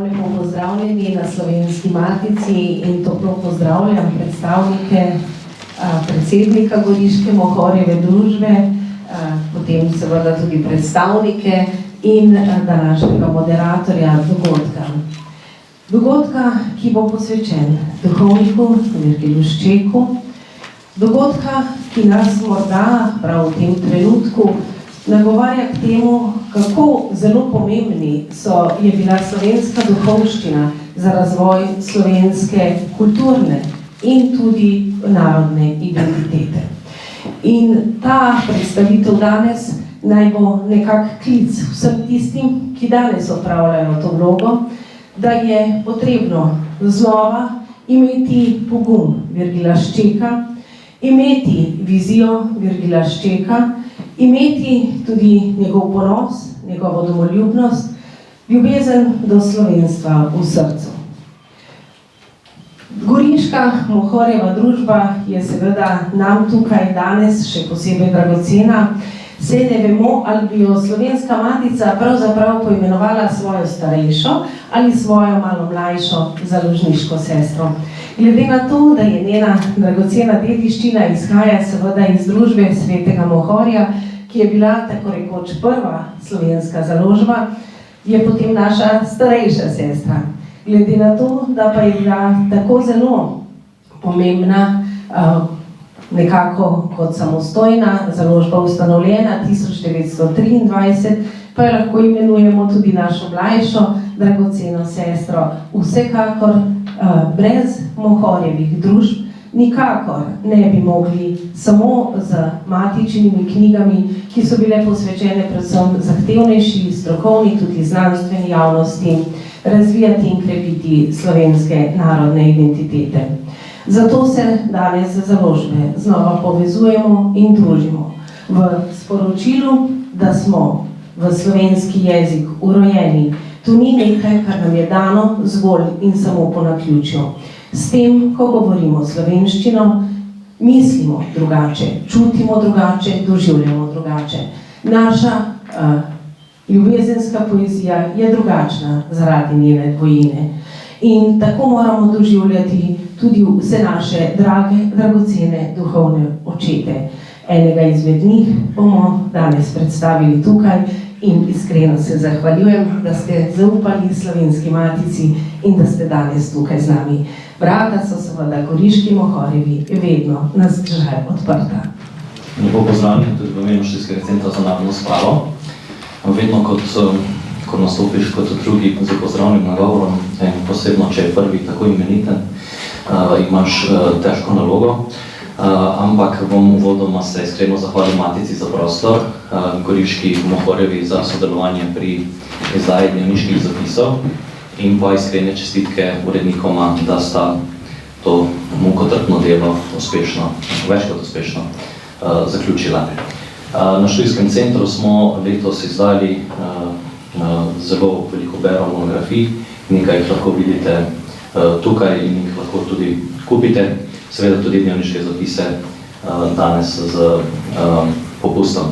Lepo pozdravljeni na Slovenski matici in toplo pozdravljam predstavnike predsednika Goriške Mohorjeve družbe, potem seveda tudi predstavnike in današnjega moderatorja dogodka, ki bo posvečen duhovniku Virgilu Ščeku, dogodka, ki nas morda prav v tem trenutku nagovarja k temu, kako zelo pomembni je bila slovenska duhovščina za razvoj slovenske kulturne in tudi narodne identitete. In ta predstavitev danes naj bo nekak klic vsem tistim, ki danes opravljajo to vlogo, da je potrebno znova imeti pogum Virgila Ščeka, imeti vizijo Virgila Ščeka, imeti tudi njegov ponos, njegovo domoljubnost, ljubezen do slovenstva v srcu. Goriška Mohorjeva družba je seveda nam tukaj danes še posebej dragocena, saj ne vemo, ali bi jo Slovenska matica pravzaprav poimenovala svojo starejšo ali svojo malo mlajšo založniško sestro. Glede na to, da je njena dragocena dediščina izhaja seveda iz družbe Svetega Mohorja, ki je bila tako rekoč prva slovenska založba, je potem naša starejša sestra. Glede na to, da pa je bila tako zelo pomembna, nekako kot samostojna založba ustanovljena 1923, pa jo lahko imenujemo tudi našo mlajšo dragoceno sestro. Vsekakor brez Mohorjevih družb nikakor ne bi mogli samo z matičnimi knjigami, ki so bile posvečene predvsem zahtevnejši, strokovni, tudi znanstveni javnosti, razvijati in krepiti slovenske narodne identitete. Zato se danes založbe znova povezujemo in družimo v sporočilu, da smo v slovenski jezik urojeni. To ni nekaj, kar nam je dano zgolj in samo po naključju. S tem, ko govorimo slovenščino, mislimo drugače, čutimo drugače, doživljamo drugače. Naša ljubezenska poezija je drugačna zaradi njene dvojine. In tako moramo doživljati tudi vse naše dragocene duhovne očete. Enega izmed njih bomo danes predstavili tukaj in iskreno se zahvaljujem, da ste zaupali Slovenski matici in da ste danes tukaj z nami. Vrata so seveda Goriški Mohorjevi vedno na zgršaj odprta. Lepo pozdravljeni tudi v imenu Študijskega centra za narodno spravo. Vedno, ko nastopiš kot drugi z pozdravnim nagovorom, posebno, če je prvi tako imeniten, imaš težko nalogo, ampak bom uvodoma se iskreno zahvalil Matici za prostor, Goriški Mohorjevi za sodelovanje pri izdaji dnevniških zapisov in pa iskrene čestitke urednikoma, da sta to mukotrpno delo uspešno, več kot uspešno zaključila. Na Študijskem centru smo letos izdali zelo veliko bero monografij, nekaj jih lahko vidite tukaj in jih lahko tudi kupite, seveda tudi dnevniške zapise danes z popustom.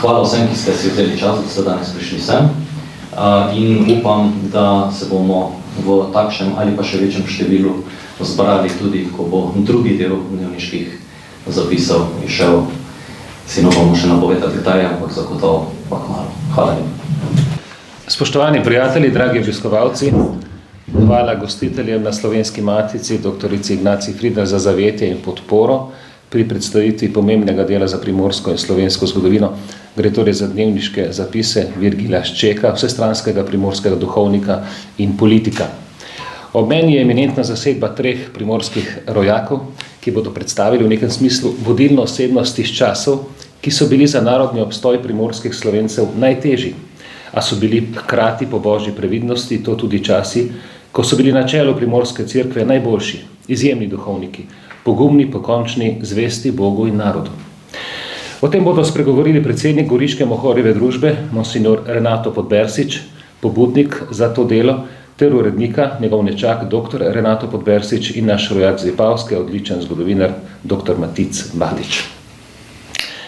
Hvala vsem, ki ste si vzeli čas, da ste danes prišli sem in upam, da se bomo v takšnem ali pa še večjem številu zbrali tudi, ko bo drugi del dnevniških zapisov išel. Si ne bomo še napovedati detalje, ampak zagotovo pa kmalu. Hvala lepa. Spoštovani prijatelji, dragi obiskovalci, hvala gostiteljem na Slovenski matici, doktorici Ignaciji Fridl za zavetje in podporo pri predstavitvi pomembnega dela za primorsko in slovensko zgodovino. Gre torej za dnevniške zapise Virgila Ščeka, vsestranskega primorskega duhovnika in politika. Ob meni je eminentna zasedba 3 primorskih rojakov, ki bodo predstavili v nekem smislu vodilno osebnost iz časov, ki so bili za narodni obstoj primorskih Slovencev najtežji, a so bili hkrati po božji previdnosti to tudi časi, ko so bili na čelu primorske cerkve najboljši, izjemni duhovniki, pogumni, pokončni, zvesti Bogu in narodu. O tem bodo spregovorili predsednik Goriške Mohorjeve družbe, monsignor Renato Podbersič, pobudnik za to delo, ter urednika, njegov nečak, dr. Renato Podbersič in naš rojak z Vipavske, odličen zgodovinar, dr. Matic Batič.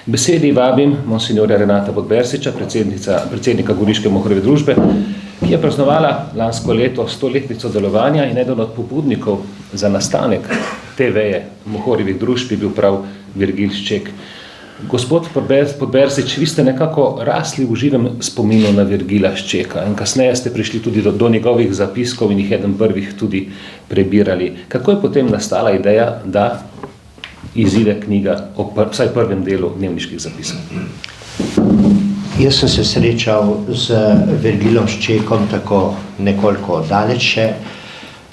Besedi vabim monsignorja Renata Podbersiča, predsednika Goriške Mohorjeve družbe, ki je praznovala lansko leto 100-letnico delovanja in eden od pobudnikov za nastanek te veje Mohorjevih družb je bil prav Virgil Šček. Gospod Podberzič, vi ste nekako rasli v živem spominu na Virgila Ščeka in kasneje ste prišli tudi do njegovih zapiskov in jih eden prvih tudi prebirali. Kako je potem nastala ideja, da izide knjiga o vsaj prvem delu dnevniških zapisov? Jaz sem se srečal z Virgilom Ščekom tako nekoliko daleče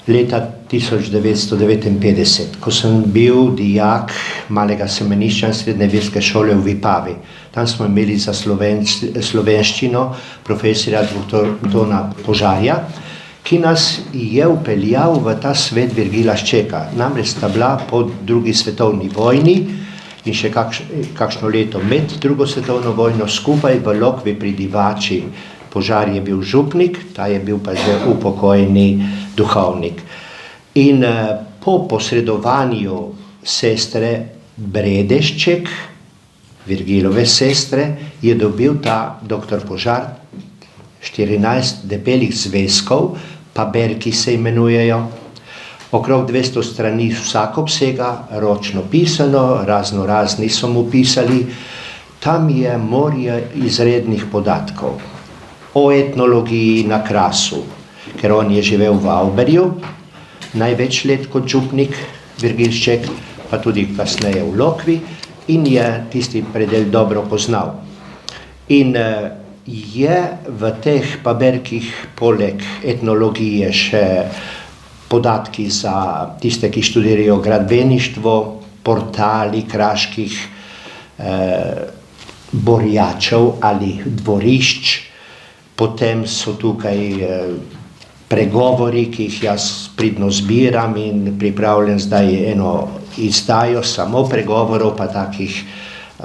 leta 1959, ko sem bil dijak malega semenišča in srednje verske šole v Vipavi. Tam smo imeli za slovenščino profesorja dr. Tona Požarja, ki nas je upeljal v ta svet Virgila Ščeka. Namreč sta bila po drugi svetovni vojni in še kakšno leto med drugo svetovno vojno skupaj v Lokvi pri Divači. Požar je bil župnik, ta je bil pa že upokojeni duhovnik. In po posredovanju sestre Bredešček, Virgilove sestre, je dobil ta dr. Požar 14 debelih zvezkov, paberki se imenujejo, okrog 200 strani vsak obsega, ročno pisano, razni so mu pisali. Tam je morje izrednih podatkov o etnologiji na Krasu, ker on je živel v Auberju, največ let kot župnik Virgil Šček, pa tudi kasneje v Lokvi in je tisti predel dobro poznal. In je v teh paberkih poleg etnologije še podatki za tiste, ki študirajo gradbeništvo, portali kraških borjačev ali dvorišč, potem so tukaj pregovori, ki jih jaz pridno zbiram in pripravljam zdaj eno izdajo samo pregovorov, pa takih,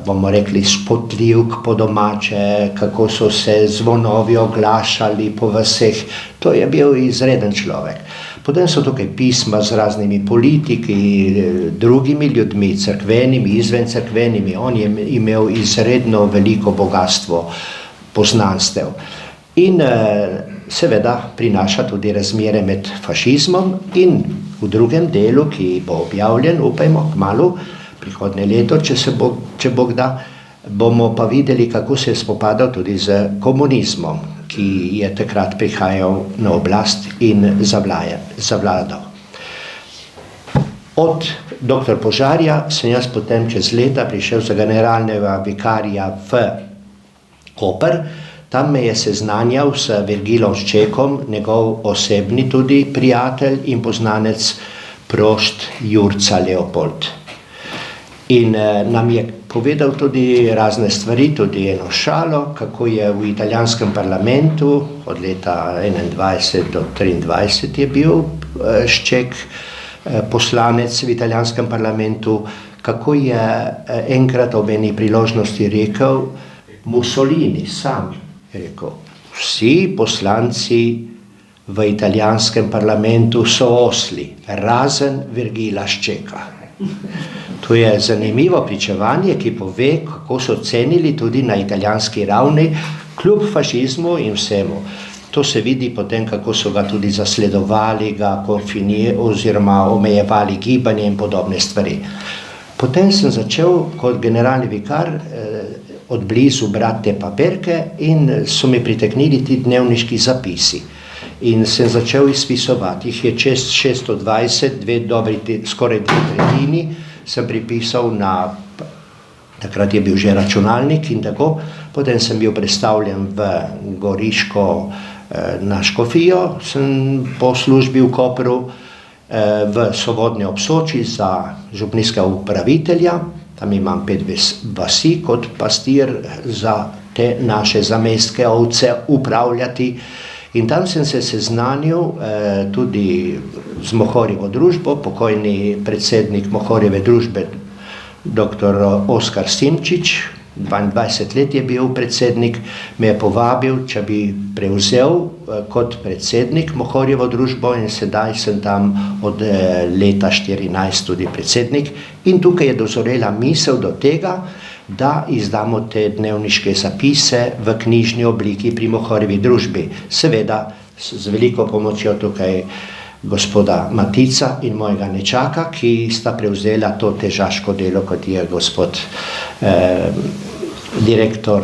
bomo rekli, spotljivk po domače, kako so se zvonovi oglašali po vseh. To je bil izreden človek. Potem so tukaj pisma z raznimi politiki, drugimi ljudmi, cerkvenimi, izven cerkvenimi. On je imel izredno veliko bogatstvo poznanstev. In seveda prinaša tudi razmere med fašizmom in v drugem delu, ki bo objavljen, upajmo, kmalu, prihodnje leto, če Bog da, bomo pa videli, kako se je spopadal tudi z komunizmom, ki je takrat prihajal na oblast in zavladal. Od dr. Požarja sem jaz potem čez leta prišel za generalnega vikarja v Koper. Tam me je seznanjal s Virgilom Ščekom, njegov osebni tudi prijatelj in poznanec prošt Jurca Leopold. In nam je povedal tudi razne stvari, tudi eno šalo, kako je v italijanskem parlamentu od leta 21 do 23 je bil Šček poslanec v italijanskem parlamentu, kako je enkrat ob eni priložnosti rekel Mussolini sam, je rekel, vsi poslanci v italijanskem parlamentu so osli, razen Virgila Ščeka. To je zanimivo pričevanje, ki pove, kako so cenili tudi na italijanski ravni, kljub fašizmu in vsemu. To se vidi potem, kako so ga tudi zasledovali, ga oziroma omejevali gibanje in podobne stvari. Potem sem začel kot generalni vikar od blizu brati te paperke in so mi priteknili ti dnevniški zapisi. In sem začel izpisovati, jih je čez 620, skoraj 2/3 sem pripisal na, takrat je bil že računalnik in tako, potem sem bil predstavljen v Goriško na škofijo, sem po službi v Kopru v Sovodnje ob Soči za župnijskega upravitelja, tam imam 5 vasi kot pastir za te naše zamestke ovce upravljati. In tam sem se seznanil tudi z Mohorjevo družbo, pokojni predsednik Mohorjeve družbe, dr. Oskar Simčič, 22 let je bil predsednik, me je povabil, če bi prevzel kot predsednik Mohorjevo družbo in sedaj sem tam od leta 14 tudi predsednik. In tukaj je dozorela misel do tega, da izdamo te dnevniške zapise v knjižni obliki pri Mohorjevi družbi. Seveda z veliko pomočjo tukaj gospoda Matica in mojega nečaka, ki sta prevzela to težaško delo, kot je gospod direktor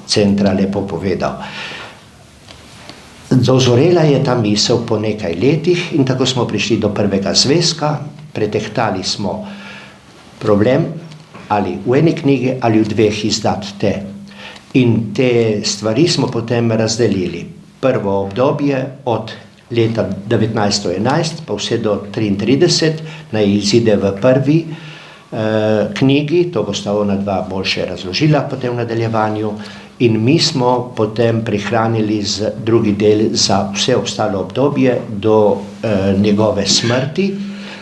centra lepo povedal. Dozorela je ta misel po nekaj letih in tako smo prišli do prvega zvezka, pretehtali smo problem, ali v eni knjigi ali v dveh izdati te. In te stvari smo potem razdelili. Prvo obdobje od leta 1911 pa vse do 1933 naj izide v prvi knjigi, to bosta ona dva boljše razložila potem v nadaljevanju, in mi smo potem prihranili drugi del za vse ostalo obdobje do njegove smrti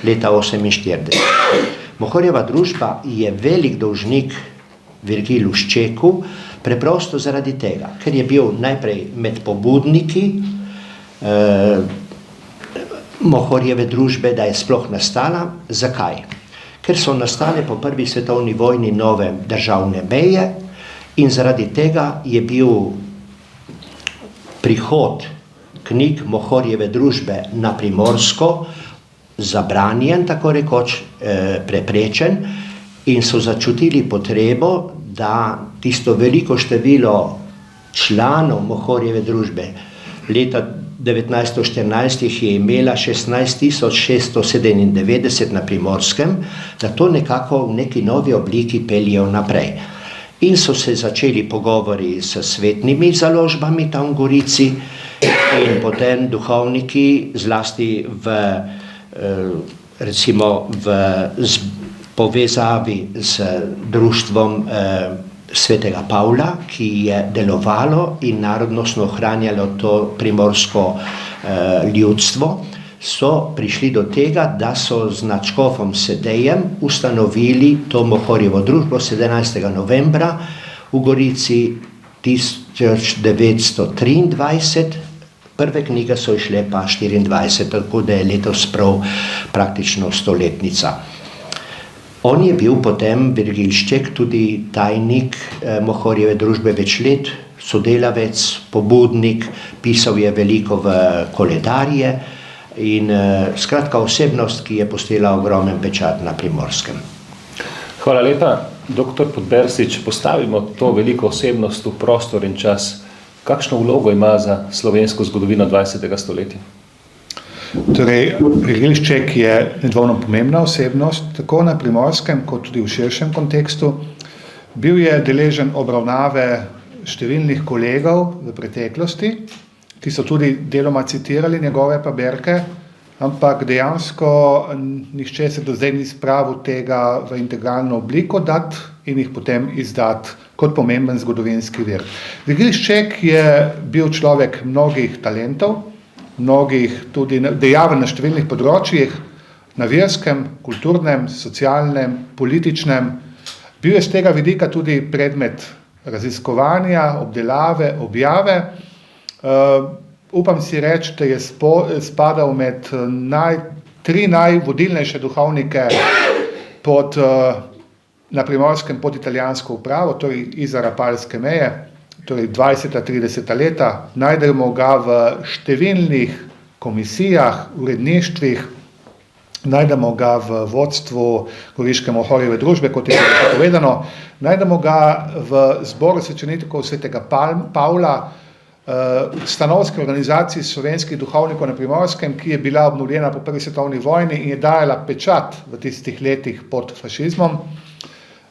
leta 1948. Mohorjeva družba je velik dolžnik Virgilu Ščeku, preprosto zaradi tega, ker je bil najprej med pobudniki Mohorjeve družbe, da je sploh nastala. Zakaj? Ker so nastale po prvi svetovni vojni nove državne meje in zaradi tega je bil prihod knjig Mohorjeve družbe na Primorsko zabranjen, tako rekoč preprečen, in so začutili potrebo, da tisto veliko število članov Mohorjeve družbe leta 1914 jih je imela 16.697 na Primorskem, da to nekako v neki novi obliki peljejo naprej. In so se začeli pogovori s svetnimi založbami tam v Gorici in potem duhovniki, zlasti recimo v povezavi z društvom svetega Pavla, ki je delovalo in narodnostno ohranjalo to primorsko ljudstvo, so prišli do tega, da so z nadškofom Sedejem ustanovili to Mohorjevo družbo 17. novembra v Gorici 1923. Prve knjige so išle pa 24, tako da je letos prav praktično stoletnica. On je bil potem, Virgil Šček, tudi tajnik Mohorjeve družbe več let, sodelavec, pobudnik, pisal je veliko v koledarje in skratka osebnost, ki je pustila ogromen pečat na Primorskem. Hvala lepa. Doktor Podbersič, postavimo to veliko osebnost v prostor in čas. Kakšno vlogo ima za slovensko zgodovino 20. stoletja? Torej, Virgil Šček je nedvomno pomembna osebnost, tako na Primorskem, kot tudi v širšem kontekstu. Bil je deležen obravnave številnih kolegov v preteklosti, ki so tudi deloma citirali njegove paberke, ampak dejansko nihče se do zdaj ni spravil tega v integralno obliko dati in jih potem izdati kot pomemben zgodovinski vir. Virgil Šček je bil človek mnogih talentov, mnogih tudi dejaven na številnih področjih, na verskem, kulturnem, socialnem, političnem. Bil je z tega vidika tudi predmet raziskovanja, obdelave, objave. Upam si reči, da je spadal med tri najvodilnejše duhovnike na Primorskem pod italijansko upravo, torej izza Rapalske meje, torej 20-30 leta. Najdemo ga v številnih komisijah, uredništvih, najdemo ga v vodstvu Goriške Mohorjeve družbe, kot je povedano, najdemo ga v zboru svečenikov svetega Pavla, stanovski organizaciji slovenskih duhovnikov na Primorskem, ki je bila obnovljena po prvi svetovni vojni in je dajala pečat v tistih letih pod fašizmom.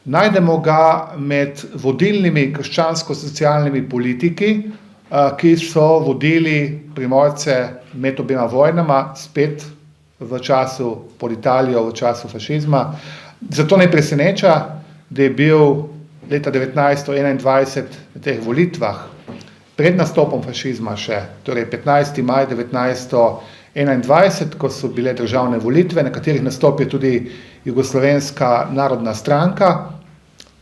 Najdemo ga med vodilnimi krščansko-socialnimi politiki, ki so vodili Primorce med obema vojnama, spet v času pod Italijo, v času fašizma. Zato ne preseneča, da je bil leta 1921 na teh volitvah pred nastopom fašizma še, torej 15. maj 1921, ko so bile državne volitve, na katerih nastop je tudi Jugoslovenska narodna stranka.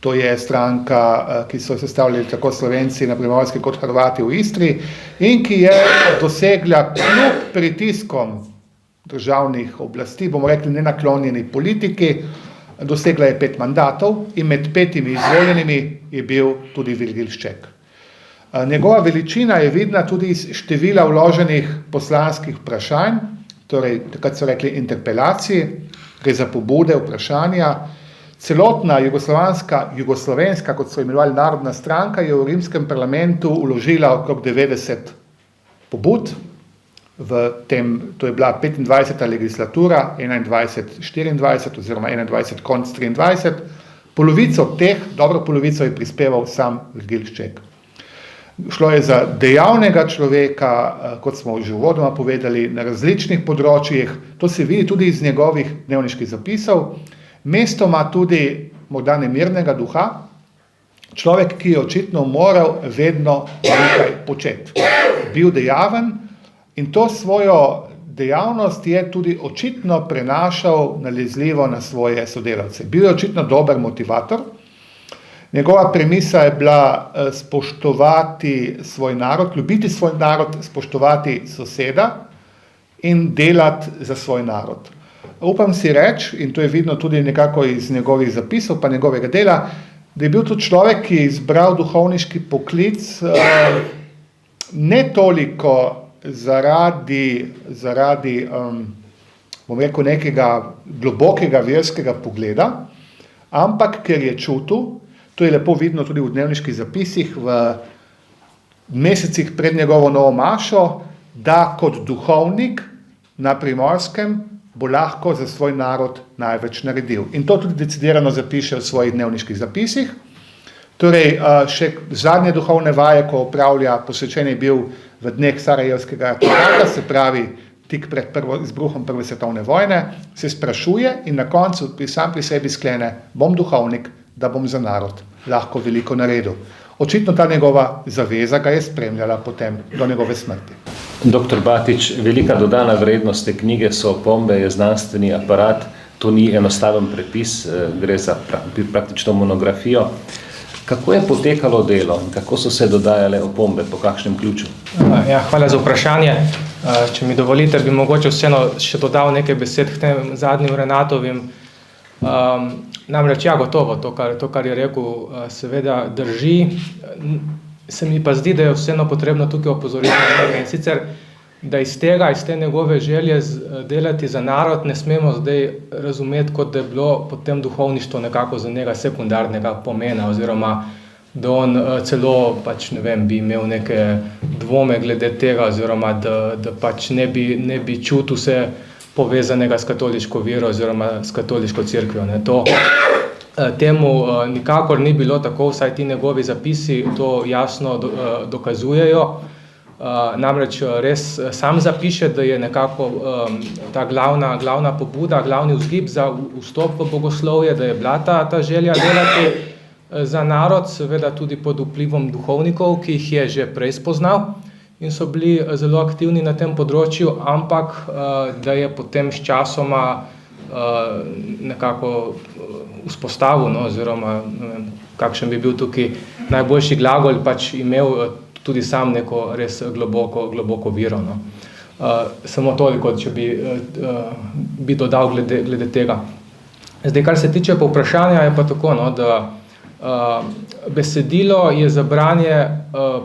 To je stranka, ki so sestavljali tako Slovenci na Primorski kot Hrvati v Istri in ki je dosegla kljub pritiskom državnih oblasti, bomo rekli nenaklonjeni politiki, dosegla je 5 mandatov in med 5 izvoljenimi je bil tudi Virgil Šček. Njegova veličina je vidna tudi iz števila vloženih poslanskih vprašanj, torej takrat so rekli interpelaciji, gre za pobude, vprašanja. Celotna jugoslovenska, kot so imenovali Narodna stranka, je v rimskem parlamentu vložila okrog 90 pobud, to je bila 25. legislatura, 21-24 oziroma 21 konc 23. Polovico teh, dobro polovico je prispeval sam Virgil Šček. Šlo je za dejavnega človeka, kot smo že uvodoma povedali, na različnih področjih, to se vidi tudi iz njegovih dnevniških zapisov, mestoma tudi morda nemirnega duha, človek, ki je očitno moral vedno nekaj početi. Bil dejaven in to svojo dejavnost je tudi očitno prenašal nalezljivo na svoje sodelavce. Bil je očitno dober motivator. Njegova premisa je bila spoštovati svoj narod, ljubiti svoj narod, spoštovati soseda in delati za svoj narod. Upam si reči, in to je vidno tudi nekako iz njegovih zapisov pa njegovega dela, da je bil to človek, ki je izbral duhovniški poklic ne toliko zaradi bom rekel, nekega globokega verskega pogleda, ampak ker je čutil, to je lepo vidno tudi v dnevniških zapisih, v mesecih pred njegovo novo mašo, da kot duhovnik na Primorskem bo lahko za svoj narod največ naredil. In to tudi decidirano zapiše v svojih dnevniških zapisih. Torej, še zadnje duhovne vaje, ko opravlja, posvečen je bil v dneh Sarajevskega atentada, se pravi tik pred izbruhom Prve svetovne vojne, se sprašuje in na koncu sam pri sebi sklene, bom duhovnik, da bom za narod lahko veliko naredil. Očitno ta njegova zaveza ga je spremljala potem do njegove smrti. Dr. Batič, velika dodana vrednost te knjige so opombe, je znanstveni aparat, to ni enostaven prepis, gre za praktično monografijo. Kako je potekalo delo? Kako so se dodajale opombe? Po kakšnem ključu? Ja, hvala za vprašanje. Če mi dovolite, bi mogoče vseeno še dodal nekaj besed k tem zadnjim Renatovim. Namreč, ja, gotovo, to, kar je rekel, seveda drži. Se mi pa zdi, da je vseeno potrebno tukaj opozoriti na nekaj. In sicer, da iz te njegove želje delati za narod ne smemo zdaj razumeti, kot da je bilo potem duhovništvo nekako za njega sekundarnega pomena, oziroma da on celo, ne vem, bi imel neke dvome glede tega, oziroma da pač ne bi čutil se povezanega s katoliško vero oziroma s katoliško cerkvijo. Temu nikakor ni bilo tako, vsaj ti njegovi zapisi to jasno dokazujejo. Namreč res sam zapiše, da je nekako ta glavna pobuda, glavni vzgib za vstop v bogoslovje, da je bila ta želja delati za narod, seveda tudi pod vplivom duhovnikov, ki jih je že prej spoznal in so bili zelo aktivni na tem področju, ampak da je potem s časoma nekako vzpostavil, oziroma kakšen bi bil tukaj najboljši glagol, pač imel tudi sam neko res globoko vero. Samo toliko, če bi dodal glede tega. Zdaj, kar se tiče povprašanja, je pa tako, da besedilo je za branje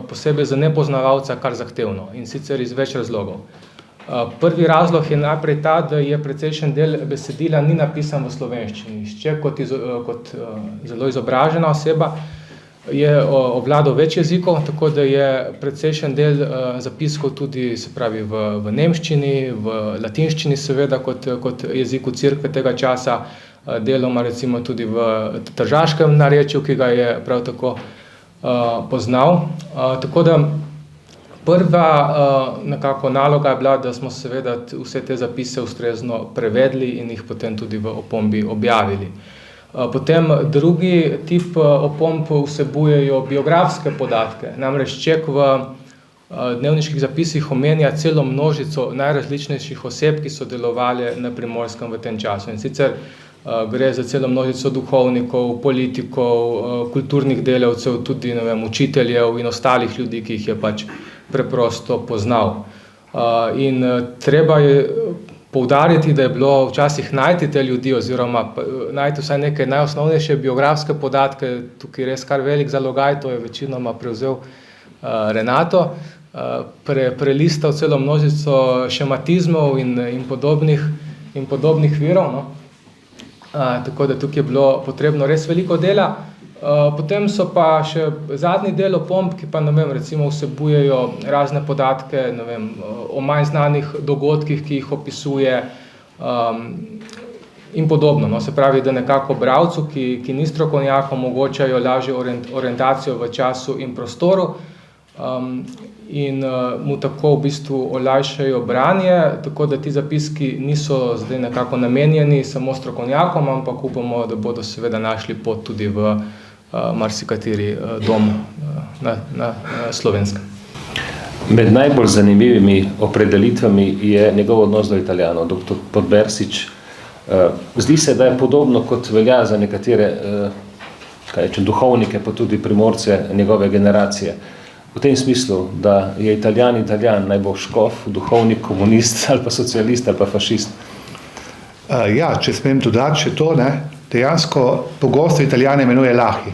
posebej za nepoznavalca kar zahtevno, in sicer iz več razlogov. Prvi razlog je najprej ta, da je precejšen del besedila ni napisan v slovenščini. Šček kot zelo izobražena oseba je obvladal več jezikov, tako da je precejšen del zapiskov tudi, se pravi, v nemščini, v latinščini seveda kot jeziku cerkve tega časa, deloma recimo tudi v tržaškem narečju, ki ga je prav tako poznal. Tako da prva nekako naloga je bila, da smo seveda vse te zapise ustrezno prevedli in jih potem tudi v opombi objavili. Potem drugi tip opomb vsebujejo biografske podatke. Namreč Ček v dnevniških zapisih omenja celo množico najrazličnejših oseb, ki so delovali na Primorskem v tem času. In sicer gre za celo množico duhovnikov, politikov, kulturnih delavcev, tudi učiteljev in ostalih ljudi, ki jih je pač preprosto poznal. In treba je poudariti, da je bilo včasih najti te ljudi oziroma najti vsaj neke najosnovnejše biografske podatke, tukaj res kar velik zalogaj, to je večinoma prevzel Renato, prelistal celo množico šematizmov in podobnih virov, no. Tako da tukaj je bilo potrebno res veliko dela. Potem so pa še zadnji del opomb, ki pa, ne vem, recimo vsebujejo razne podatke, ne vem, o manj znanih dogodkih, ki jih opisuje, in podobno, no. Se pravi, da nekako bralcu, ki ni strokovnjak, omogočajo lažjo orientacijo v času in prostoru, in mu tako v bistvu olajšajo branje, tako da ti zapiski niso zdaj nekako namenjeni samo strokovnjakom, ampak upamo, da bodo seveda našli pot tudi v marsikateri dom na Slovenskem. Med najbolj zanimivimi opredelitvami je njegov odnos do Italijanov, dr. Podbersič. Zdi se, da je podobno, kot velja za nekatere duhovnike, pa tudi primorce njegove generacije. V tem smislu, da je Italijan, naj bo škof, duhovnik, komunist ali pa socialist ali pa fašist. Ja, če smem dodati še to, ne, dejansko pogosto Italijane imenuje lahi,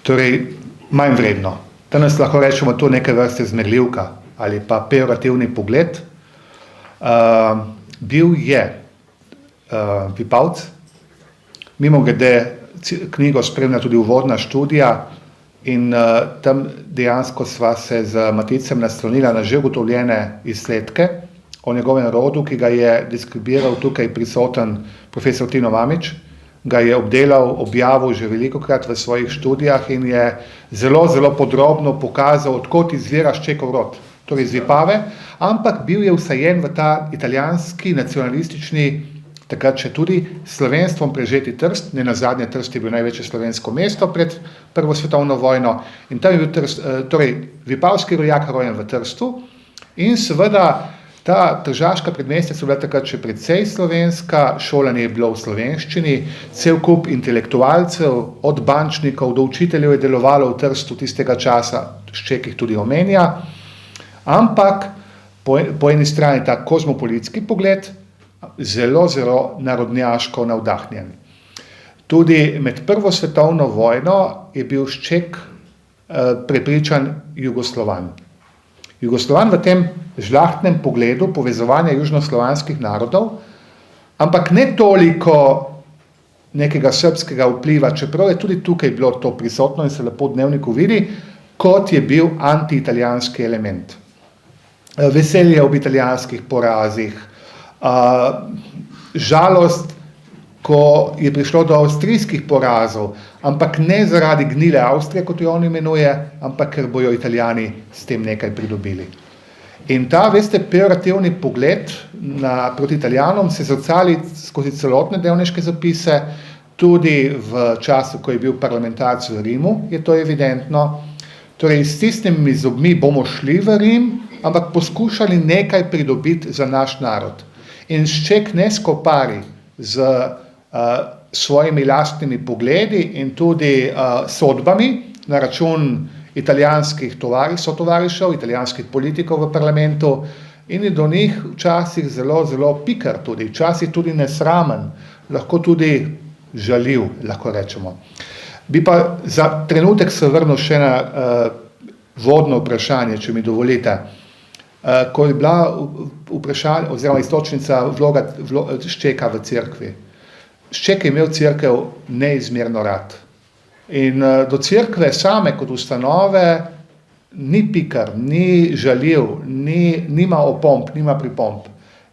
torej manj vredno. Danes lahko rečemo to neke vrste zmerljivka ali pa pejorativni pogled. Bil je Vipavc, mimogrede knjigo spremlja tudi uvodna študija, in tam dejansko sva se z Maticem naslonila na že ugotovljene izsledke o njegovem rodu, ki ga je deskribiral tukaj prisoten profesor Tino Mamić, ga je obdelal, objavil že velikokrat v svojih študijah in je zelo, zelo podrobno pokazal, odkot izvira Ščekov rod, torej iz Vipave, ampak bil je vsajen v ta italijanski nacionalistični, takrat še tudi slovenstvom prežeti Trst, nenazadnje Trst je bil največje slovensko mesto pred Prvo svetovno vojno, in tam je bil Trst, torej vipavski rojak rojen v Trstu, in seveda ta tržaška predmestja so bila takrat še precej slovenska, šolanje je bilo v slovenščini, cel kup intelektualcev, od bančnikov do učiteljev je delovalo v Trstu tistega časa, Šček jih tudi omenja, ampak po eni strani ta kozmopolitski pogled, zelo, zelo narodnjaško navdahnjen. Tudi med Prvo svetovno vojno je bil Šček prepričan Jugoslovan. Jugoslovan v tem žlahtnem pogledu povezovanja južnoslovanskih narodov, ampak ne toliko nekega srbskega vpliva, čeprav je tudi tukaj bilo to prisotno in se lepo v dnevniku vidi, kot je bil anti-italijanski element. Veselje ob italijanskih porazih, žalost, ko je prišlo do avstrijskih porazov, ampak ne zaradi gnile Avstrije, kot jo on imenuje, ampak ker bojo Italijani s tem nekaj pridobili. In ta, veste, pejorativni pogled proti Italijanom se zrcali skozi celotne dnevniške zapise, tudi v času, ko je bil parlamentarc v Rimu, je to evidentno. Torej, s tistimi zobmi bomo šli v Rim, ampak poskušali nekaj pridobiti za naš narod. In Šček ne skopari z svojimi lastnimi pogledi in tudi sodbami na račun italijanskih sotovarišev, italijanskih politikov v parlamentu, in je do njih včasih zelo, zelo piker tudi, včasih tudi nesramen, lahko tudi žaljiv, lahko rečemo. Bi pa za trenutek se vrnil še na vodno vprašanje, če mi dovolite. Ko je bila vprašanje, oziroma istočnica vloga Ščeka v cerkvi. Šček je imel cerkev neizmerno rad. In do cerkve same kot ustanove ni pikar, ni žaljiv, nima opomb, nima pripomb.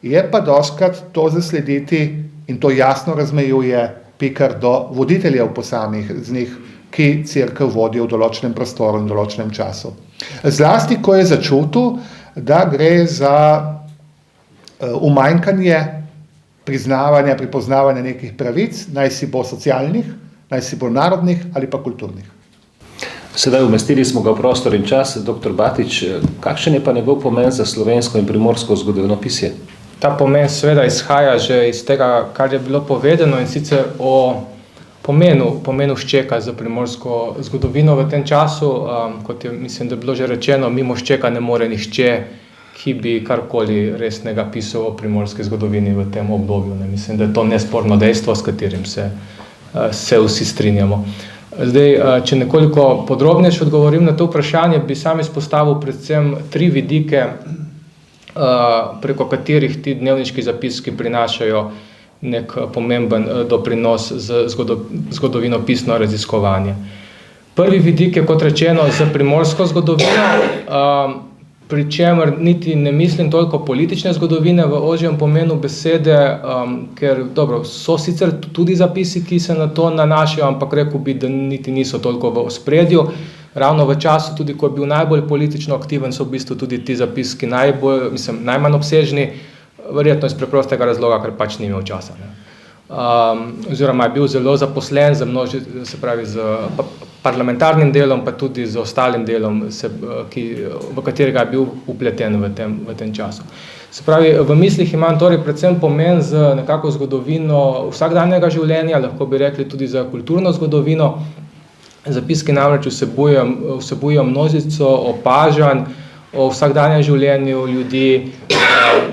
Je pa dostikrat to zaslediti in to jasno razmejuje pikar do voditeljev posameznih, ki cerkev vodijo v določenem prostoru in določenem času. Zlasti, ko je začutil, da gre za umanjkanje priznavanja, pripoznavanja nekih pravic, naj si bo socialnih, naj si bo narodnih ali pa kulturnih. Sedaj umestili smo ga v prostor in čas. Dr. Batič, kakšen je pa njegov pomen za slovensko in primorsko zgodovinopisje? Ta pomen seveda izhaja že iz tega, kar je bilo povedano, in sicer o pomenu Ščeka za primorsko zgodovino v tem času, kot je, mislim, da je bilo že rečeno, mimo Ščeka ne more nihče ki bi karkoli resnega pisal o primorski zgodovini v tem obdobju. Ne. Mislim, da je to nesporno dejstvo, s katerim se vsi strinjamo. Zdaj, če nekoliko podrobneje odgovorim na to vprašanje, bi sam izpostavil predvsem 3 vidike, preko katerih ti dnevniški zapiski prinašajo nek pomemben doprinos z zgodovinopisno raziskovanje. Prvi vidik je, kot rečeno, za primorsko zgodovino, pri čemer niti ne mislim toliko politične zgodovine v ožjem pomenu besede, ker dobro, so sicer tudi zapisi, ki se na to nanašajo, ampak rekel bi, da niti niso toliko v ospredju. Ravno v času, tudi ko je bil najbolj politično aktiven, so v bistvu tudi ti zapiski najmanj obsežni, verjetno iz preprostega razloga, ker pač ni imel časa. Ne. Oziroma je bil zelo zaposlen z parlamentarnim delom, pa tudi z ostalim delom, v katerega je bil upleten v tem času. Se pravi, v mislih imam torej predvsem pomen z nekako zgodovino vsakdanjega življenja, lahko bi rekli tudi za kulturno zgodovino. Zapiski namreč vsebujejo množico opažanj o vsakdanjem življenju ljudi,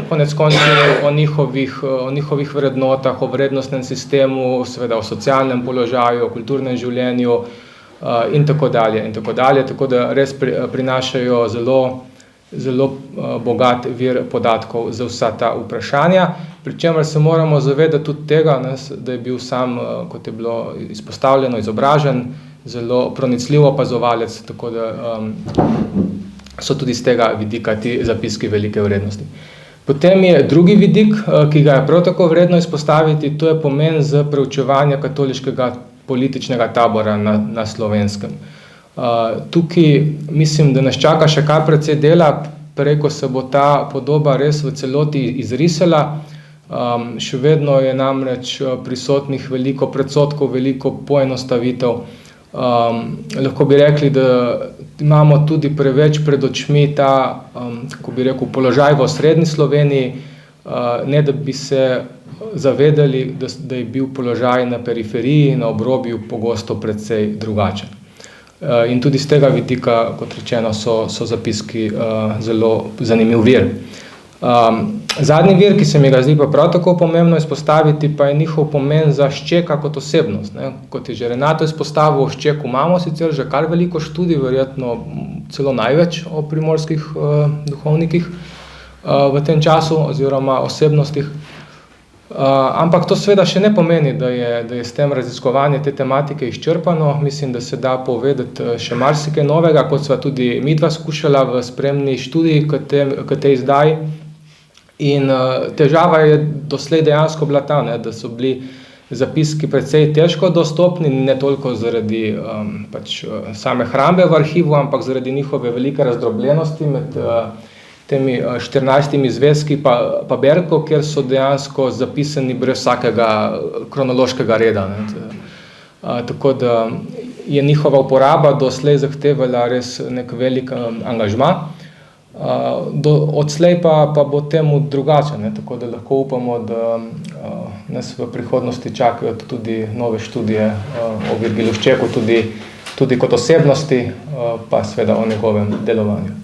konec koncev o njihovih vrednotah, o vrednostnem sistemu, seveda o socialnem položaju, o kulturnem življenju in tako dalje, tako da res prinašajo zelo bogat vir podatkov za vsa ta vprašanja, pri čemer se moramo zavedati tudi tega, da je bil sam, kot je bilo izpostavljeno, izobražen, zelo pronicljiv opazovalec, tako da so tudi z tega vidika ti zapiski velike vrednosti. Potem je drugi vidik, ki ga je prav tako vredno izpostaviti, to je pomen z preučevanja katoliškega političnega tabora na Slovenskem. Tukaj mislim, da nas čaka še kar precej dela, preko se bo ta podoba res v celoti izrisala. Še vedno je namreč prisotnih veliko predsodkov, veliko poenostavitev. Lahko bi rekli, da imamo tudi preveč pred očmi ta, kako bi rekel, položaj v osrednji Sloveniji, ne da bi se zavedali, da je bil položaj na periferiji, na obrobju pogosto precej drugačen. In tudi z tega vidika, kot rečeno, so zapiski zelo zanimiv vir. Zadnji vir, ki se mi ga zdi pa prav tako pomembno izpostaviti, pa je njihov pomen za Ščeka kot osebnost. Ne. Kot je že Renato izpostavil, o Ščeku imamo sicer že kar veliko študij, verjetno celo največ o primorskih duhovnikih v tem času oziroma osebnostih. Ampak to seveda še ne pomeni, da je s tem raziskovanje te tematike izčrpano. Mislim, da se da povedati še marsikaj novega, kot sva tudi midva skušala v spremni študiji k tej izdaji. In težava je doslej dejansko bila ta, da so bili zapiski precej težko dostopni, ne toliko zaradi same hrambe v arhivu, ampak zaradi njihove velike razdrobljenosti med temi 14 zvezki pa berko, kjer so dejansko zapisani brez vsakega kronološkega reda. Tako da je njihova uporaba doslej zahtevala res nek velik angažma. Odslej pa bo temu drugače, tako da lahko upamo, da nas v prihodnosti čakajo tudi nove študije o Virgiliju Ščeku, tudi kot osebnosti, pa seveda o njegovem delovanju.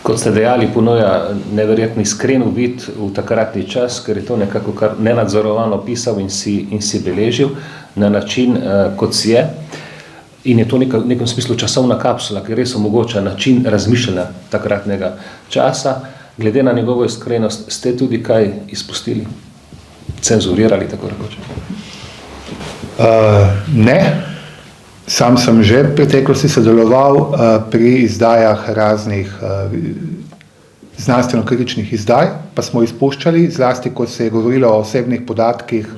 Kot ste dejali, ponuja neverjetno iskren uvid v takratni čas, ker je to nekako kar nenadzorovano pisal in si beležil na način, kot si je. In je to v nekem smislu časovna kapsula, ki res omogoča način razmišljanja takratnega časa. Glede na njegovo iskrenost, ste tudi kaj izpustili, cenzurirali, tako rekoč? Ne. Sam sem že v preteklosti sodeloval pri izdajah raznih znanstveno-kritičnih izdaj, pa smo izpuščali, zlasti ko se je govorilo o osebnih podatkih,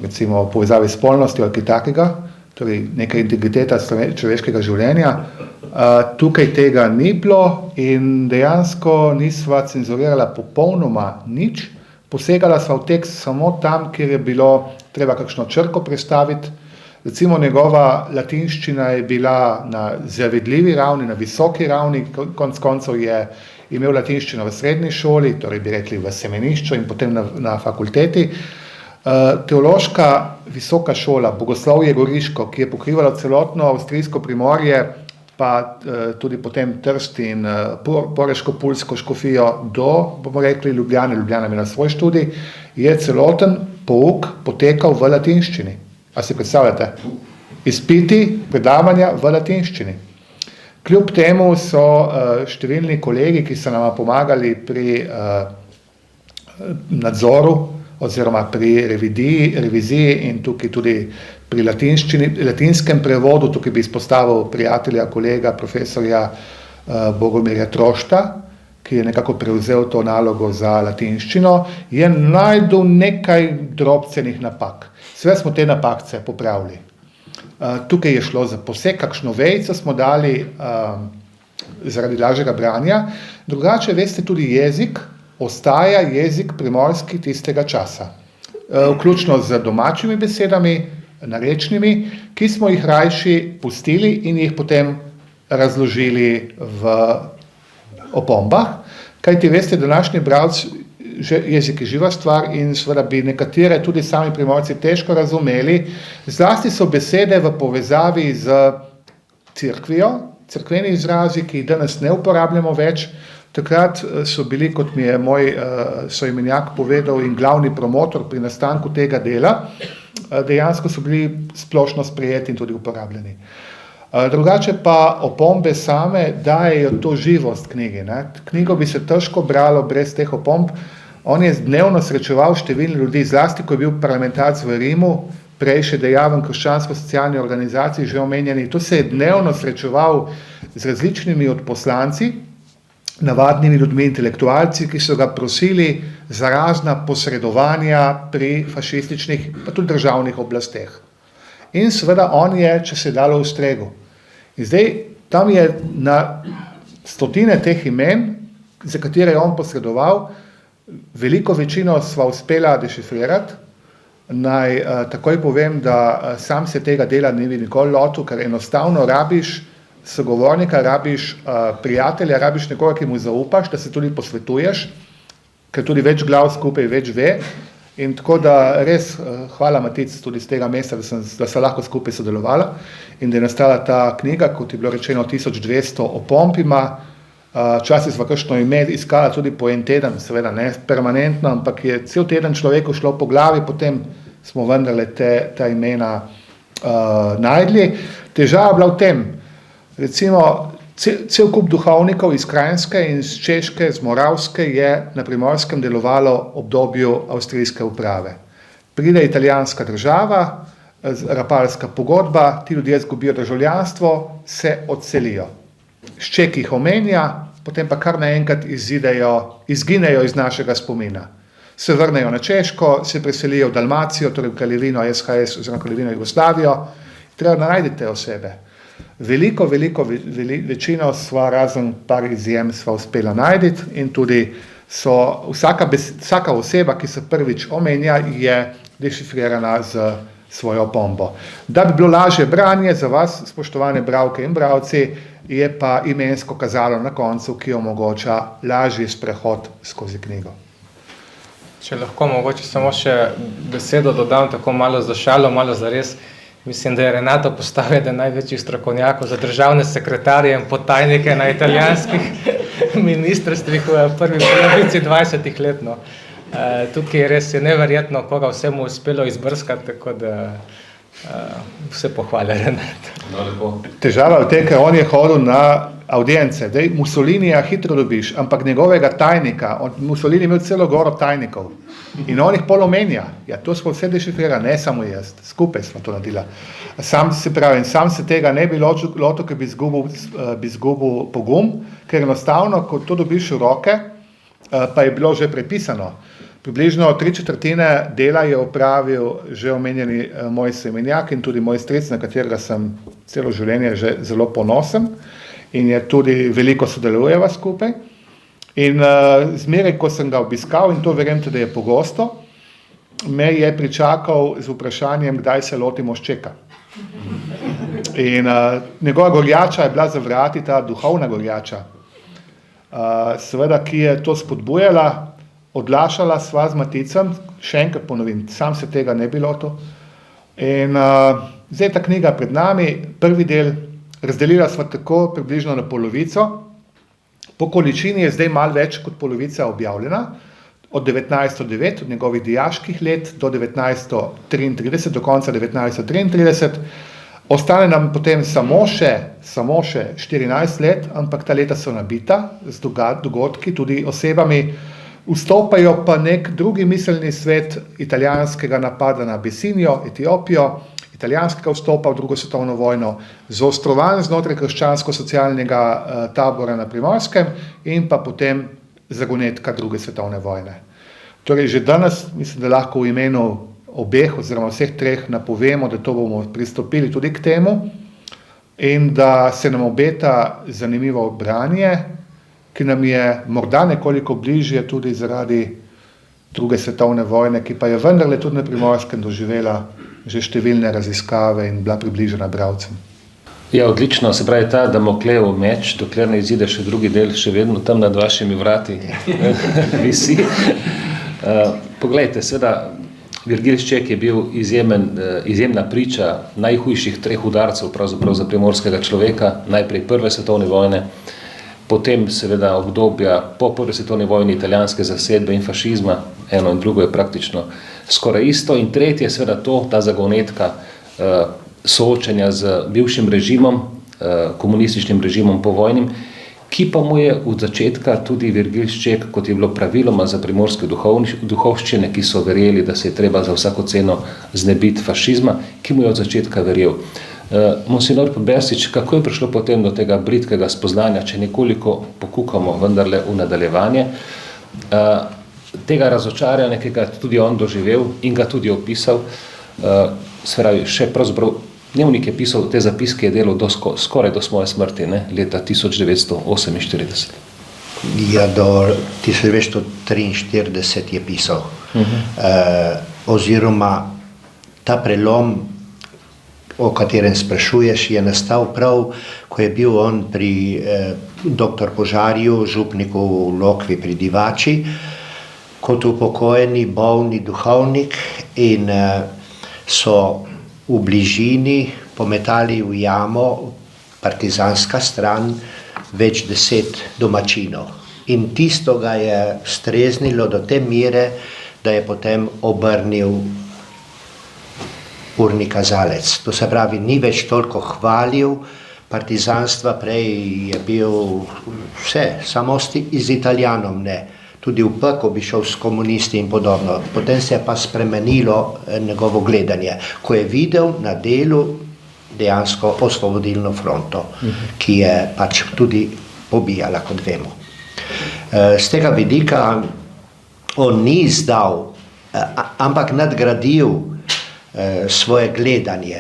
recimo o povezavi s spolnostjo ali kaj takega, torej neka integriteta človeškega življenja. Tukaj tega ni bilo in dejansko nisva cenzurirala popolnoma nič. Posegala sva v tekst samo tam, kjer je bilo treba kakšno črko prestaviti. Recimo njegova latinščina je bila na zavedljivi ravni, na visoki ravni, konec koncev je imel latinščino v srednji šoli, torej bi rekli v semenišču in potem na fakulteti. Teološka visoka šola, Bogoslovje Goriško, ki je pokrivalo celotno avstrijsko primorje, pa tudi potem Trst in Poreško-Pulsko škofijo do, bomo rekli, Ljubljana je imela svoj študij, je celoten pouk potekal v latinščini. A si predstavljate? Izpiti, predavanja v latinščini. Kljub temu so številni kolegi, ki so nama pomagali pri nadzoru oziroma pri reviziji in tukaj tudi pri latinskem prevodu, tukaj bi izpostavil prijatelja, kolega, profesorja Bogomirja Trošta, ki je nekako prevzel to nalogo za latinščino, je najdel nekaj drobcenih napak. Sve smo te napakce popravili. Tukaj je šlo za poseg, kakšno vejico smo dali zaradi lažjega branja. Drugače, veste, tudi jezik ostaja jezik primorski tistega časa. Vključno z domačimi besedami, narečnimi, ki smo jih rajši pustili in jih potem razložili v opombah. Kajti veste, današnji bralec, jezik je živa stvar in seveda bi nekatere tudi sami primorci težko razumeli. Zlasti so besede v povezavi z cerkvijo, cerkveni izrazi, ki jih danes ne uporabljamo več. Takrat so bili, kot mi je moj soimenjak povedal in glavni promotor pri nastanku tega dela, dejansko so bili splošno sprejeti in tudi uporabljeni. Drugače pa opombe same dajejo to živost knjigi. Knjigo bi se težko bralo brez teh opomb. On je dnevno srečeval številni ljudi, zlasti ko je bil parlamentarc v Rimu, prej še dejaven krščansko-socialni organizaciji, že omenjeni. To se je dnevno srečeval z različnimi odposlanci, navadnimi ljudmi, intelektualci, ki so ga prosili za razna posredovanja pri fašističnih, pa tudi državnih oblasteh. In seveda on je, če se je dalo, ustregel. In zdaj, tam je na stotine teh imen, za katere je on posredoval, veliko večino sva uspela dešifrirati. Naj takoj povem, da sam se tega dela ne bi nikoli lotil, ker enostavno rabiš sogovornika, rabiš prijatelja, rabiš nekoga, ki mu zaupaš, da se tudi posvetuješ, ker tudi več glav skupaj več ve. In tako da res hvala Matic tudi z tega mesta, da se lahko skupaj sodelovala in da je nastala ta knjiga, kot je bilo rečeno, 1200 opomb ima. Včasih sva kakšno ime iskala tudi po en teden, seveda ne permanentno, ampak je cel teden človeku šlo po glavi, potem smo vendarle ta imena najdli. Težava bila v tem, recimo, cel kup duhovnikov iz Kranjske in iz Češke, z Moravske je na Primorskem delovalo obdobju avstrijske uprave. Pride italijanska država, Rapalska pogodba, ti ljudje izgubijo državljanstvo, se odselijo. Šček jih omenja, potem pa kar naenkrat izginejo iz našega spomina. Se vrnejo na Češko, se preselijo v Dalmacijo, torej v Kraljevino SHS oziroma Kraljevino Jugoslavijo, treba najdete osebe. Večino sva, razen par izjem, sva uspela najti in tudi vsaka oseba, ki se prvič omenja, je dešifrirana z svojo opombo. Da bi bilo lažje branje za vas, spoštovane bralke in bralci, je pa imensko kazalo na koncu, ki omogoča lažji sprehod skozi knjigo. Če lahko mogoče samo še besedo dodam, tako malo za šalo, malo za res. Mislim, da je Renato postavil eden največjih strokovnjakov za državne sekretarje in potajnike na italijanskih ministrstvih v prvi polovici 20 let. Tukaj res je neverjetno, koga vse mu uspelo izbrskati, tako da vse pohvale, Renato. Težava v tem, ker on je hodil na audience. Mussolinija hitro dobiš, ampak njegovega tajnika, Mussolini je imel celo goro tajnikov in on jih pol omenja. Ja, to smo vse dešifrirali, ne samo jaz, skupaj smo to naredila. Sam se tega ne bi lotil, ker bi izgubil pogum, ker enostavno, ko to dobiš v roke, pa je bilo že prepisano. Približno 3/4 dela je opravil že omenjeni moj semenjak in tudi moj stric, na katerega sem celo življenje že zelo ponosen in je tudi veliko sodelujeva skupaj. In zmeraj, ko sem ga obiskal, in to verjemite, da je pogosto, me je pričakal z vprašanjem, kdaj se lotimo Ščeka. In njegova gorjača je bila za vrati, ta duhovna gorjača, seveda, ki je to spodbujala, odlašala sva z Maticem, še enkrat ponovim, sam se tega ne bi lotil. In zdaj ta knjiga pred nami, prvi del, Razdelila sva tako približno na polovico. Po količini je zdaj malo več kot polovica objavljena, od 1909, od njegovih dijaških let, do 1933, do konca 1933. Ostane nam potem samo še 14 let, ampak ta leta so nabita z dogodki, tudi osebami. Vstopajo pa nek drugi miselni svet italijanskega napada na Abisinijo, Etiopijo, italijanskega vstopa v drugo svetovno vojno, zaostrovanj znotraj krščansko-socialnega tabora na Primorskem in pa potem zagonetka druge svetovne vojne. Torej že danes mislim, da lahko v imenu obeh oziroma vseh treh napovemo, da to bomo pristopili tudi k temu in da se nam obeta zanimivo branje, ki nam je morda nekoliko bližje tudi zaradi druge svetovne vojne, ki pa je vendarle tudi na Primorskem doživela že številne raziskave in bila približena bralcem. Ja, odlično, se pravi ta Damoklejev meč, dokler ne izide še drugi del, še vedno tam nad vašimi vrati visi. Poglejte, seveda, Virgil Šček je bil izjemna priča najhujših treh udarcev pravzaprav za primorskega človeka, najprej Prve svetovne vojne, potem seveda obdobja po Prvi svetovni vojni italijanske zasedbe in fašizma, eno in drugo je praktično skoraj isto, in tretje je seveda ta zagonetka soočenja z bivšim režimom, komunističnim režimom povojnim, ki pa mu je od začetka tudi Virgil Šček, kot je bilo praviloma za primorske duhovščine, ki so verjeli, da se je treba za vsako ceno znebiti fašizma, ki mu je od začetka verjel. Monsignor Bersič, kako je prišlo potem do tega britkega spoznanja, če nekoliko pokukamo vendarle v nadaljevanje, tega razočaranja, ki ga je tudi on doživel in ga tudi opisal, še pravzaprav dnevnik je pisal, te zapiske je delal skoraj do svoje smrti, leta 1948. Ja, do 1943 je pisal. Oziroma ta prelom, o katerem sprašuješ, je nastal prav, ko je bil on pri dr. Požarju, župniku v Lokvi pri Divači, kot upokojeni, bolni duhovnik in so v bližini pometali v jamo partizanska stran več 10 domačinov. In tisto ga je streznilo do te mere, da je potem obrnil urni kazalec. To se pravi, ni več toliko hvalil partizanstva, prej je bil vse, samo z Italijanom ne. Tudi v pekel bi šel s komunisti in podobno. Potem se je pa spremenilo njegovo gledanje, ko je videl na delu dejansko osvobodilno fronto, ki je pač tudi pobijala, kot vemo. Z tega vidika on ni izdal, ampak nadgradil svoje gledanje.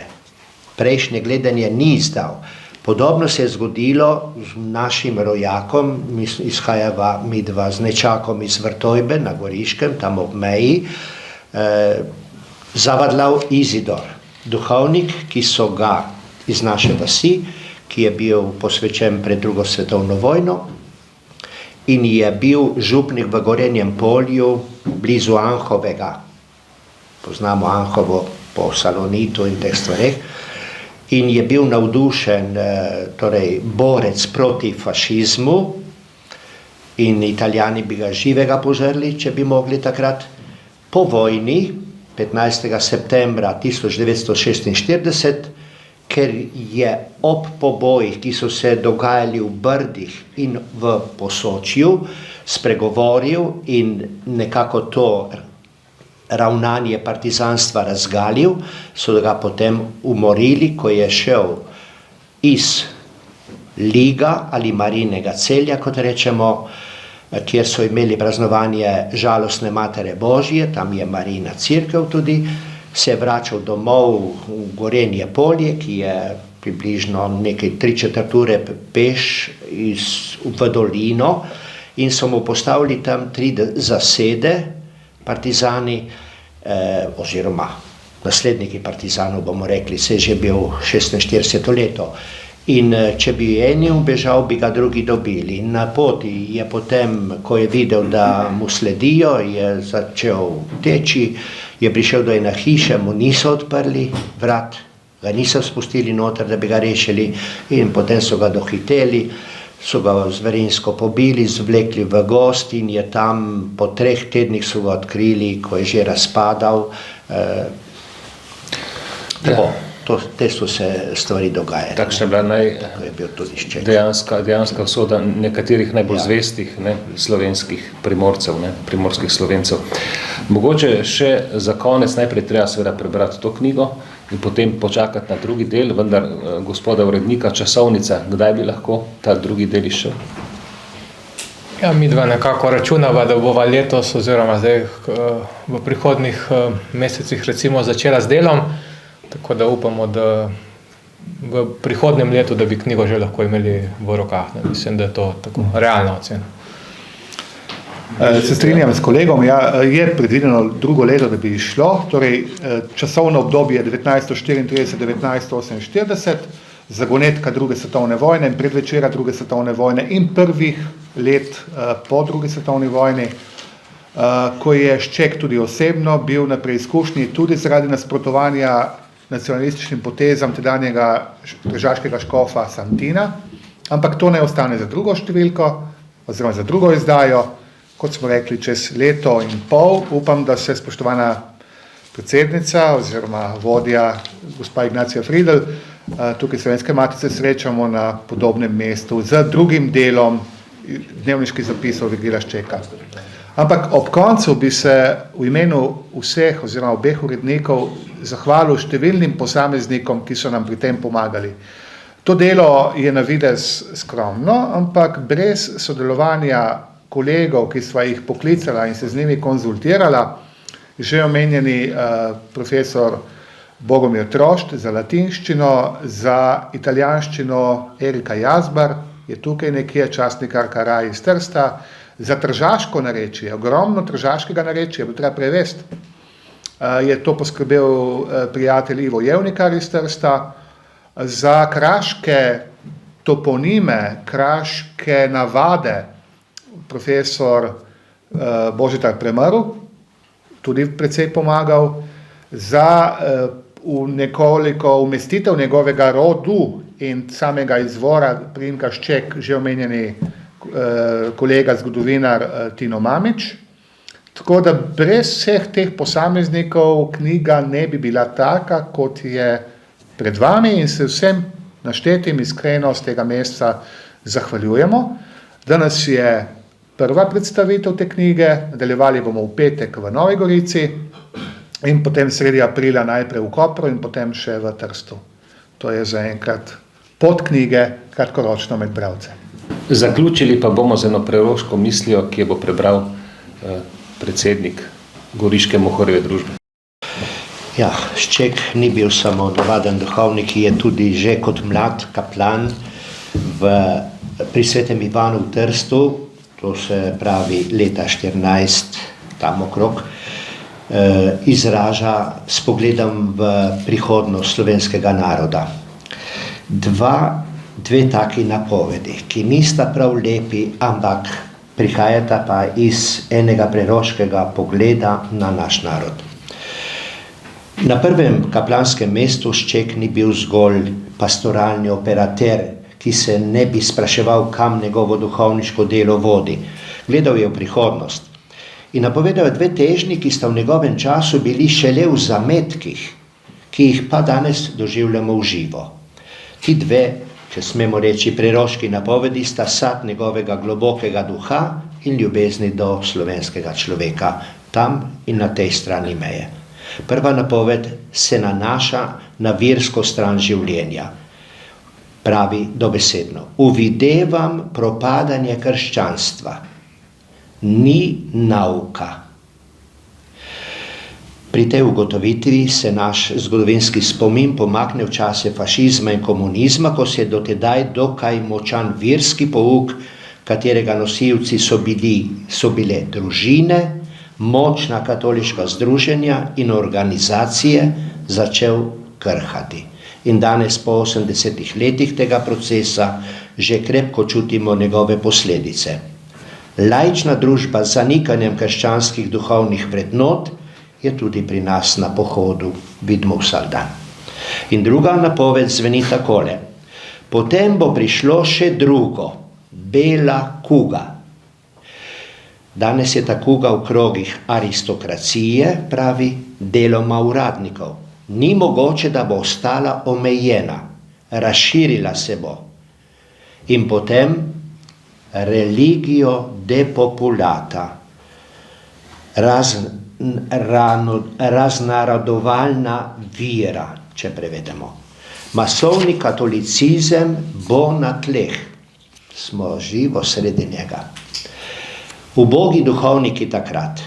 Prejšnje gledanje ni izdal. Podobno se je zgodilo z našim rojakom, izhajava midva z nečakom iz Vrtojbe na Goriškem, tam ob meji, Zavadlav Izidor, duhovnik, ki so ga iz naše vasi, ki je bil posvečen pred drugo svetovno vojno in je bil župnik v Gorenjem polju blizu Anhovega. Poznamo Anhovo po Salonitu in teh stvareh. In je bil navdušen, torej borec proti fašizmu in Italijani bi ga živega požrli, če bi mogli takrat. Po vojni, 15. septembra 1946, ker je ob pobojih, ki so se dogajali v Brdih in v Posočju, spregovoril in nekako to ravnanje partizanstva razgalil, so ga potem umorili, ko je šel iz Liga ali Marinega Celja, kot rečemo, kjer so imeli praznovanje žalostne Matere Božje, tam je Marina cerkev tudi, se je vračal domov v Gorenje polje, ki je približno nekaj 3/4 ure peš v dolino in so mu postavili tam 3 zasede, partizani, oziroma nasledniki partizanov, bomo rekli, se je že bil 46 leto. In če bi eni ubežal, bi ga drugi dobili. In na poti je potem, ko je videl, da mu sledijo, je začel teči, je prišel do ene hiše, mu niso odprli vrat ga niso spustili noter, da bi ga rešili, in potem so ga dohiteli, so ga zverinsko pobili, zvlekli v gozd in je tam po 3 tednih so ga odkrili, ko je že razpadal. Te so se stvari dogajale. Takšna je bila To je bil tudi Šček. dejanska usoda nekaterih najbolj zvestih slovenskih primorcev, primorskih Slovencev. Mogoče še za konec najprej treba seveda prebrati to knjigo in potem počakati na drugi del, vendar gospoda urednika, časovnica, kdaj bi lahko ta drugi del išel? Ja, midva nekako računava, da bova letos oziroma zdaj v prihodnjih mesecih recimo začela z delom, tako da upamo, da v prihodnjem letu, da bi knjigo že lahko imeli v rokah. Mislim, da je to tako realna ocena. Se strinjam s kolegom, ja, je predvideno drugo leto, da bi išlo, torej časovno obdobje 1934-1948, zagonetka druge svetovne vojne in predvečera druge svetovne vojne in prvih let po drugi svetovni vojni, ko je Šček tudi osebno bil na preizkušnji tudi zaradi nasprotovanja nacionalističnim potezam tedanjega tržaškega škofa Santina, ampak to ne ostane za drugo številko oziroma za drugo izdajo, kot smo rekli, čez leto in pol. Upam, da se spoštovana predsednica oziroma vodja gospa Ignacija Fridl tukaj Slovenske matice srečamo na podobnem mestu z drugim delom dnevniških zapisov Virgila Ščeka. Ampak ob koncu bi se v imenu vseh oziroma obeh urednikov zahvalil številnim posameznikom, ki so nam pri tem pomagali. To delo je na videz skromno, ampak brez sodelovanja kolegov, ki sva jih poklicala in se z njimi konzultirala, že omenjeni profesor Bogomir Trošt za latinščino, za italijanščino Erika Jazbar, je tukaj nekje častnikar Karaj iz Trsta, za tržaško narečje, ogromno tržaškega narečja, bo treba prevesti. Je to poskrbel prijatelj Ivo Jevnikar iz Trsta, za kraške toponime, kraške navade, profesor Božitar Premrl, tudi precej pomagal, za nekoliko umestitev njegovega rodu in samega izvora priimka Šček, že omenjeni kolega zgodovinar Tino Mamić. Tako da brez vseh teh posameznikov knjiga ne bi bila taka, kot je pred vami, in se vsem naštetim iskreno z tega meseca zahvaljujemo. Danes je prva predstavitev te knjige, nadaljevali bomo v petek v Novi Gorici in potem sredi aprila najprej v Kopru in potem še v Trstu. To je zaenkrat pot knjige kratkoročno med bralce. Zaključili pa bomo z eno preroško mislijo, ki jo bo prebral predsednik Goriške Mohorjeve družbe. Ja, Šček ni bil samo navaden duhovnik, ki je tudi že kot mlad kaplan pri Svetem Ivanu v Trstu, to se pravi leta 14, tam okrog, izraža s pogledom v prihodnost slovenskega naroda. Dve taki napovedi, ki nista prav lepi, ampak prihajata pa iz enega preroškega pogleda na naš narod. Na prvem kaplanskem mestu Šček ni bil zgolj pastoralni operater, ki se ne bi spraševal, kam njegovo duhovniško delo vodi. Gledal je v prihodnost in napovedal je 2 težnji, ki sta v njegovem času bili šele v zametkih, ki jih pa danes doživljamo v živo. Ti 2, če smemo reči, preroški napovedi sta sad njegovega globokega duha in ljubezni do slovenskega človeka, tam in na tej strani meje. Prva napoved se nanaša na versko stran življenja. Pravi dobesedno: uvidevam propadanje krščanstva, ni nauka. Pri tej ugotovitvi se naš zgodovinski spomin pomakne v čase fašizma in komunizma, ko se je dotedaj dokaj močan verski pouk, katerega nosilci so bile družine, močna katoliška združenja in organizacije, začel krhati. In danes po 80 letih tega procesa že krepko čutimo njegove posledice. Laična družba z zanikanjem krščanskih duhovnih vrednot je tudi pri nas na pohodu, vidimo vsak dan. In druga napoved zveni takole. Potem bo prišlo še drugo, bela kuga. Danes je ta kuga v krogih aristokracije, pravi, deloma uradnikov. Ni mogoče, da bo ostala omejena, razširila se bo. In potem religio depopulata, raznarodovalna vira, če prevedemo. Masovni katolicizem bo na tleh, smo živo sredi njega. Ubogi duhovniki takrat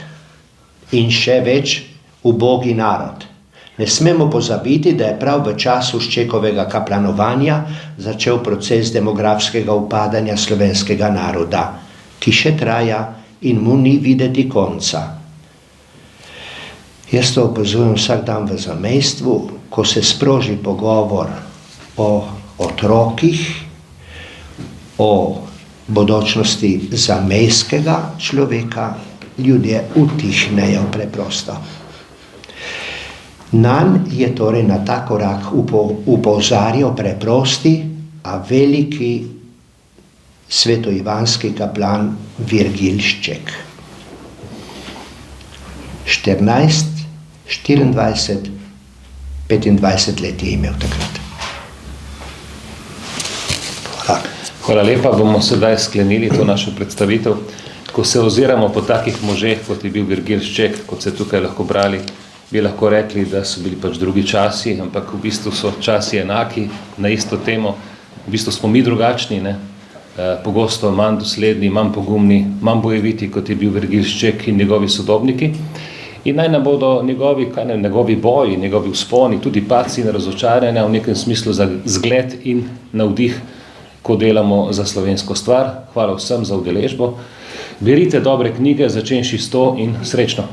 in še več ubogi narod. Ne smemo pozabiti, da je prav v času Ščekovega kaplanovanja začel proces demografskega upadanja slovenskega naroda, ki še traja in mu ni videti konca. Jaz to opazujem vsak dan v zamejstvu, ko se sproži pogovor o otrokih, o bodočnosti zamejskega človeka, ljudje utihnejo preprosto. Nanj je torej na ta korak upozarjal preprosti, a veliki svetoivanski kaplan Virgil Šček. 14, 24, 25 let je imel takrat. Hvala. Hvala lepa, bomo sedaj sklenili to našo predstavitev. Ko se oziramo po takih možeh, kot je bil Virgil Šček, kot se tukaj lahko brali, bi lahko rekli, da so bili pač drugi časi, ampak v bistvu so časi enaki na isto temo. V bistvu smo mi drugačni, ne? Pogosto manj dosledni, manj pogumni, manj bojeviti, kot je bil Virgil Šček in njegovi sodobniki. In naj nam bodo njegovi boji, njegovi vzponi, tudi padci in razočaranja v nekem smislu za zgled in navdih, ko delamo za slovensko stvar. Hvala vsem za udeležbo. Berite dobre knjige, začenši s to in srečno.